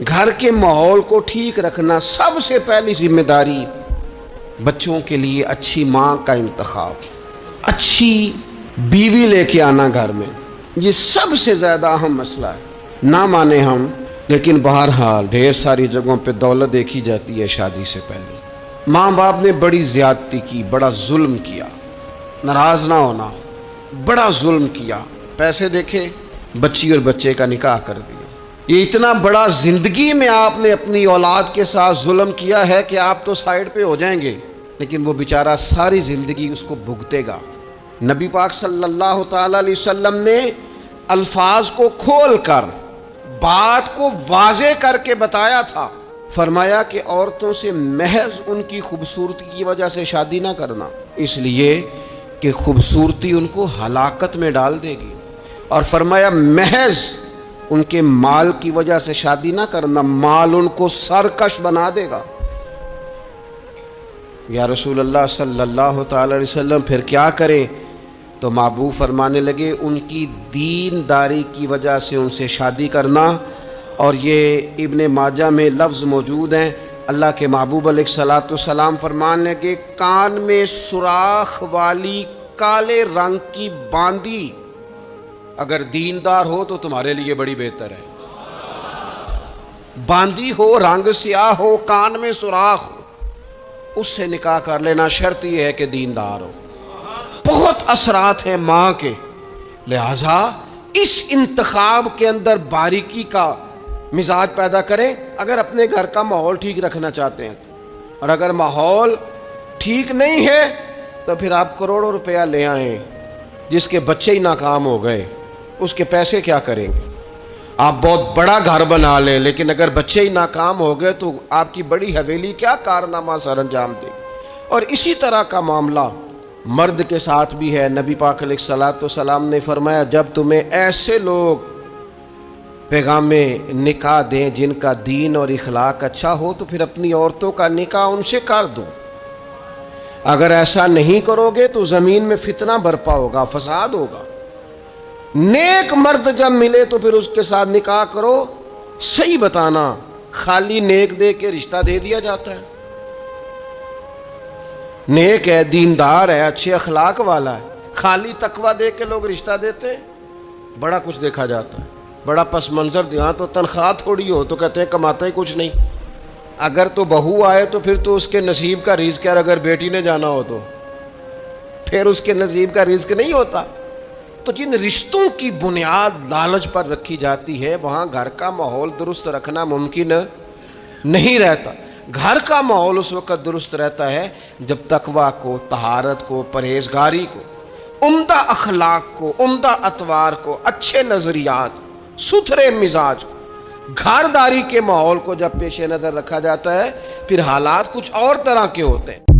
گھر کے ماحول کو ٹھیک رکھنا سب سے پہلی ذمہ داری بچوں کے لیے اچھی ماں کا انتخاب، اچھی بیوی لے کے آنا گھر میں، یہ سب سے زیادہ اہم مسئلہ ہے۔ نہ مانے ہم، لیکن بہرحال ڈھیر ساری جگہوں پہ دولت دیکھی جاتی ہے شادی سے پہلے۔ ماں باپ نے بڑی زیادتی کی، بڑا ظلم کیا، ناراض نہ ہونا، بڑا ظلم کیا۔ پیسے دیکھے، بچی اور بچے کا نکاح کر دیا۔ یہ اتنا بڑا زندگی میں آپ نے اپنی اولاد کے ساتھ ظلم کیا ہے کہ آپ تو سائیڈ پہ ہو جائیں گے، لیکن وہ بیچارہ ساری زندگی اس کو بھگتے گا۔ نبی پاک صلی اللہ تعالی علیہ وسلم نے الفاظ کو کھول کر، بات کو واضح کر کے بتایا تھا۔ فرمایا کہ عورتوں سے محض ان کی خوبصورتی کی وجہ سے شادی نہ کرنا، اس لیے کہ خوبصورتی ان کو ہلاکت میں ڈال دے گی، اور فرمایا محض ان کے مال کی وجہ سے شادی نہ کرنا، مال ان کو سرکش بنا دے گا۔ یا رسول اللہ صلی اللہ تعالی علیہ وسلم پھر کیا کریں؟ تو محبوب فرمانے لگے ان کی دین داری کی وجہ سے ان سے شادی کرنا۔ اور یہ ابن ماجہ میں لفظ موجود ہیں، اللہ کے محبوب علیہ الصلوۃ والسلام فرمانے لگے کان میں سوراخ والی کالے رنگ کی باندی اگر دیندار ہو تو تمہارے لیے بڑی بہتر ہے۔ باندی ہو، رنگ سیاہ ہو، کان میں سوراخ ہو، اس سے نکاح کر لینا، شرط یہ ہے کہ دیندار ہو۔ بہت اثرات ہیں ماں کے، لہذا اس انتخاب کے اندر باریکی کا مزاج پیدا کریں اگر اپنے گھر کا ماحول ٹھیک رکھنا چاہتے ہیں۔ اور اگر ماحول ٹھیک نہیں ہے تو پھر آپ کروڑوں روپیہ لے آئیں، جس کے بچے ہی ناکام ہو گئے، اس کے پیسے کیا کریں گے؟ آپ بہت بڑا گھر بنا لیں، لیکن اگر بچے ہی ناکام ہو گئے تو آپ کی بڑی حویلی کیا کارنامہ سر انجام دے۔ اور اسی طرح کا معاملہ مرد کے ساتھ بھی ہے۔ نبی پاک علیہ الصلوۃ والسلام نے فرمایا جب تمہیں ایسے لوگ پیغام نکاح دیں جن کا دین اور اخلاق اچھا ہو تو پھر اپنی عورتوں کا نکاح ان سے کر دو۔ اگر ایسا نہیں کرو گے تو زمین میں فتنہ برپا ہوگا، فساد ہوگا۔ نیک مرد جب ملے تو پھر اس کے ساتھ نکاح کرو۔ صحیح بتانا، خالی نیک دے کے رشتہ دے دیا جاتا ہے؟ نیک ہے، دیندار ہے، اچھے اخلاق والا ہے، خالی تقوی دے کے لوگ رشتہ دیتے ہیں؟ بڑا کچھ دیکھا جاتا ہے، بڑا پس منظر دیا تو تنخواہ تھوڑی ہو تو کہتے ہیں کماتا ہی کچھ نہیں۔ اگر تو بہو آئے تو پھر تو اس کے نصیب کا رزق ہے، اگر بیٹی نے جانا ہو تو پھر اس کے نصیب کا رزق نہیں ہوتا۔ تو جن رشتوں کی بنیاد لالچ پر رکھی جاتی ہے وہاں گھر کا ماحول درست رکھنا ممکن نہیں رہتا۔ گھر کا ماحول اس وقت درست رہتا ہے جب تقویٰ کو، طہارت کو، پرہیزگاری کو، عمدہ اخلاق کو، عمدہ اطوار کو، اچھے نظریات، ستھرے مزاج کو، گھرداری کے ماحول کو جب پیش نظر رکھا جاتا ہے پھر حالات کچھ اور طرح کے ہوتے ہیں۔